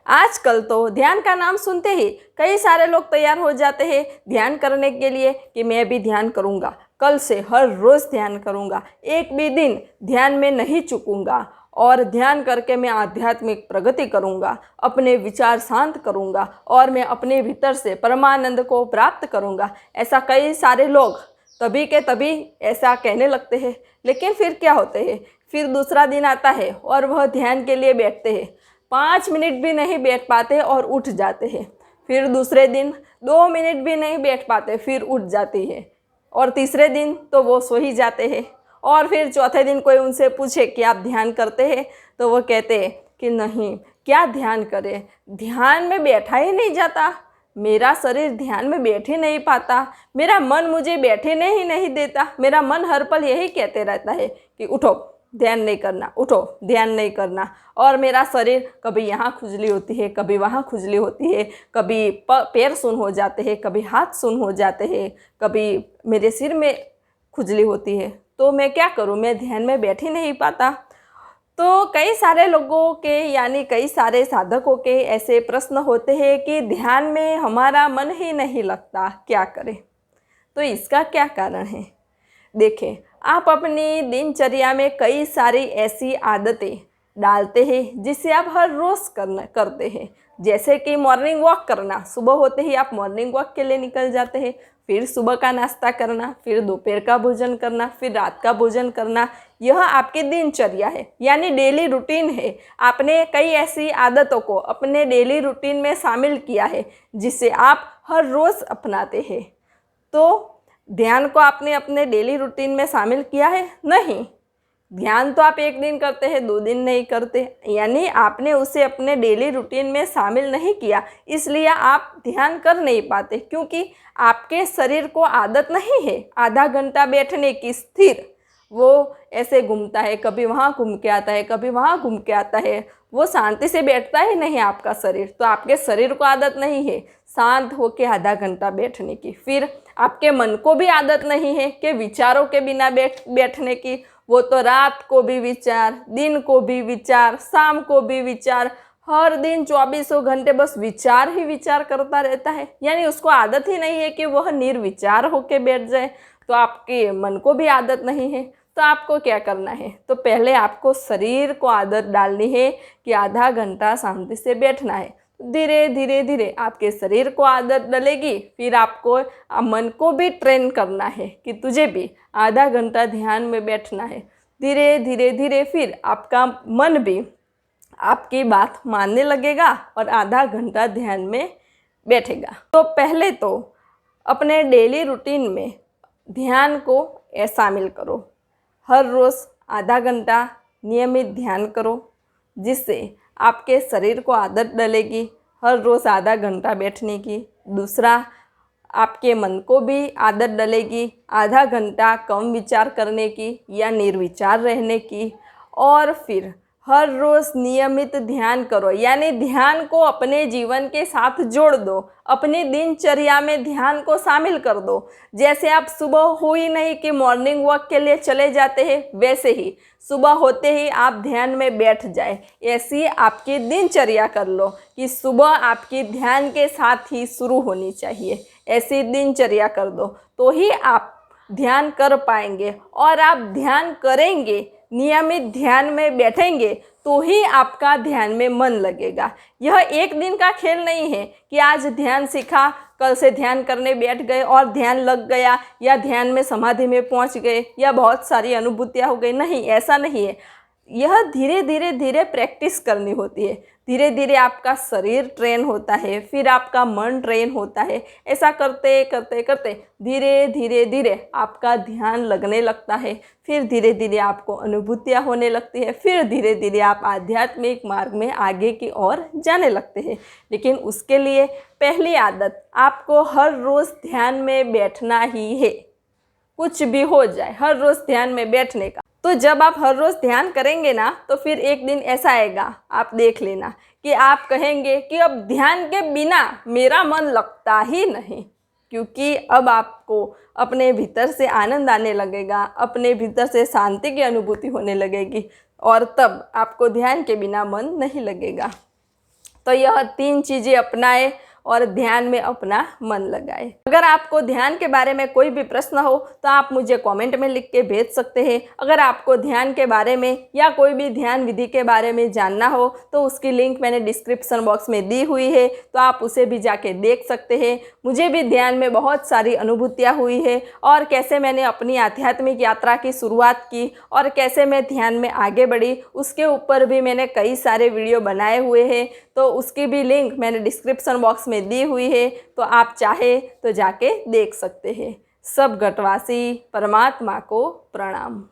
आजकल तो ध्यान का नाम सुनते ही कई सारे लोग तैयार हो जाते हैं ध्यान करने के लिए कि मैं भी ध्यान करूँगा, कल से हर रोज़ ध्यान करूँगा, एक भी दिन ध्यान में नहीं चूकूँगा और ध्यान करके मैं आध्यात्मिक प्रगति करूँगा, अपने विचार शांत करूँगा और मैं अपने भीतर से परमानंद को प्राप्त करूँगा। ऐसा कई सारे लोग तभी के तभी ऐसा कहने लगते हैं, लेकिन फिर क्या होते हैं, फिर दूसरा दिन आता है और वह ध्यान के लिए बैठते हैं, 5 मिनट भी नहीं बैठ पाते और उठ जाते हैं। फिर दूसरे दिन 2 मिनट भी नहीं बैठ पाते, फिर उठ जाती है और तीसरे दिन तो वो सो ही जाते हैं। और फिर चौथे दिन कोई उनसे पूछे कि आप ध्यान करते हैं, तो वो कहते हैं कि नहीं, क्या ध्यान करें, ध्यान में बैठा ही नहीं जाता, मेरा शरीर ध्यान में बैठ ही नहीं पाता, मेरा मन मुझे बैठने ही नहीं देता, मेरा मन हर पल यही कहते रहता है कि उठो ध्यान नहीं करना, उठो ध्यान नहीं करना। और मेरा शरीर कभी यहाँ खुजली होती है, कभी वहाँ खुजली होती है, कभी पैर सुन्न हो जाते हैं, कभी हाथ सुन्न हो जाते हैं, कभी मेरे सिर में खुजली होती है, तो मैं क्या करूँ, मैं ध्यान में बैठ ही नहीं पाता। तो कई सारे लोगों के यानी कई सारे साधकों के ऐसे प्रश्न होते हैं कि ध्यान में हमारा मन ही नहीं लगता, क्या करें। तो इसका क्या कारण है? देखें, आप अपनी दिनचर्या में कई सारी ऐसी आदतें डालते हैं जिसे आप हर रोज़ करते हैं, जैसे कि मॉर्निंग वॉक करना। सुबह होते ही आप मॉर्निंग वॉक के लिए निकल जाते हैं, फिर सुबह का नाश्ता करना, फिर दोपहर का भोजन करना, फिर रात का भोजन करना। यह आपकी दिनचर्या है, यानी डेली रूटीन है। आपने कई ऐसी आदतों को अपने डेली रूटीन में शामिल किया है जिसे आप हर रोज़ अपनाते हैं। तो ध्यान को आपने अपने डेली रूटीन में शामिल किया है? नहीं। ध्यान तो आप एक दिन करते हैं, 2 दिन नहीं करते, यानी आपने उसे अपने डेली रूटीन में शामिल नहीं किया, इसलिए आप ध्यान कर नहीं पाते, क्योंकि आपके शरीर को आदत नहीं है आधा घंटा बैठने की स्थिर। वो ऐसे घूमता है, कभी वहाँ घूम के आता है, कभी वहाँ घूम के आता है, वो शांति से बैठता ही नहीं आपका शरीर। तो आपके शरीर को आदत नहीं है शांत होकर आधा घंटा बैठने की। फिर आपके मन को भी आदत नहीं है कि विचारों के बिना बैठने की। वो तो रात को भी विचार, दिन को भी विचार, शाम को भी विचार, हर दिन 24 घंटे बस विचार ही विचार करता रहता है, यानी उसको आदत ही नहीं है कि वह निर्विचार होके बैठ जाए। तो आपके मन को भी आदत नहीं है, तो आपको क्या करना है? तो पहले आपको शरीर को आदत डालनी है कि आधा घंटा शांति से बैठना है। धीरे धीरे धीरे आपके शरीर को आदत डलेगी, फिर आपको मन को भी ट्रेन करना है कि तुझे भी आधा घंटा ध्यान में बैठना है। धीरे धीरे धीरे फिर आपका मन भी आपकी बात मानने लगेगा और आधा घंटा ध्यान में बैठेगा। तो पहले तो अपने डेली रूटीन में ध्यान को शामिल करो। हर रोज़ आधा घंटा नियमित ध्यान करो, जिससे आपके शरीर को आदत डलेगी हर रोज़ आधा घंटा बैठने की। दूसरा, आपके मन को भी आदत डलेगी आधा घंटा कम विचार करने की या निर्विचार रहने की। और फिर हर रोज़ नियमित ध्यान करो, यानी ध्यान को अपने जीवन के साथ जोड़ दो, अपनी दिनचर्या में ध्यान को शामिल कर दो। जैसे आप सुबह हो ही नहीं कि मॉर्निंग वॉक के लिए चले जाते हैं, वैसे ही सुबह होते ही आप ध्यान में बैठ जाए। ऐसी आपकी दिनचर्या कर लो कि सुबह आपकी ध्यान के साथ ही शुरू होनी चाहिए। ऐसी दिनचर्या कर दो तो ही आप ध्यान कर पाएंगे, और आप ध्यान करेंगे, नियमित ध्यान में बैठेंगे तो ही आपका ध्यान में मन लगेगा। यह एक दिन का खेल नहीं है कि आज ध्यान सीखा, कल से ध्यान करने बैठ गए और ध्यान लग गया, या ध्यान में समाधि में पहुंच गए, या बहुत सारी अनुभूतियाँ हो गई। नहीं, ऐसा नहीं है। यह धीरे धीरे धीरे प्रैक्टिस करनी होती है। धीरे धीरे आपका शरीर ट्रेन होता है, फिर आपका मन ट्रेन होता है। ऐसा करते करते करते धीरे धीरे धीरे आपका ध्यान लगने लगता है। फिर धीरे धीरे आपको अनुभूतियाँ होने लगती है। फिर धीरे धीरे आप आध्यात्मिक मार्ग में आगे की ओर जाने लगते हैं। लेकिन उसके लिए पहली आदत, आपको हर रोज़ ध्यान में बैठना ही है। कुछ भी हो जाए, हर रोज़ ध्यान में बैठने का। तो जब आप हर रोज़ ध्यान करेंगे ना, तो फिर एक दिन ऐसा आएगा, आप देख लेना, कि आप कहेंगे कि अब ध्यान के बिना मेरा मन लगता ही नहीं। क्योंकि अब आपको अपने भीतर से आनंद आने लगेगा, अपने भीतर से शांति की अनुभूति होने लगेगी, और तब आपको ध्यान के बिना मन नहीं लगेगा। तो यह 3 चीज़ें अपनाएं और ध्यान में अपना मन लगाए। अगर आपको ध्यान के बारे में कोई भी प्रश्न हो तो आप मुझे कमेंट में लिख के भेज सकते हैं। अगर आपको ध्यान के बारे में या कोई भी ध्यान विधि के बारे में जानना हो तो उसकी लिंक मैंने डिस्क्रिप्शन बॉक्स में दी हुई है, तो आप उसे भी जाके देख सकते हैं। मुझे भी ध्यान में बहुत सारी अनुभूतियाँ हुई है और कैसे मैंने अपनी आध्यात्मिक यात्रा की शुरुआत की और कैसे मैं ध्यान में आगे बढ़ी, उसके ऊपर भी मैंने कई सारे वीडियो बनाए हुए हैं, तो उसकी भी लिंक मैंने डिस्क्रिप्शन बॉक्स में दी हुई है, तो आप चाहे तो जाके देख सकते हैं। सब घटवासी परमात्मा को प्रणाम।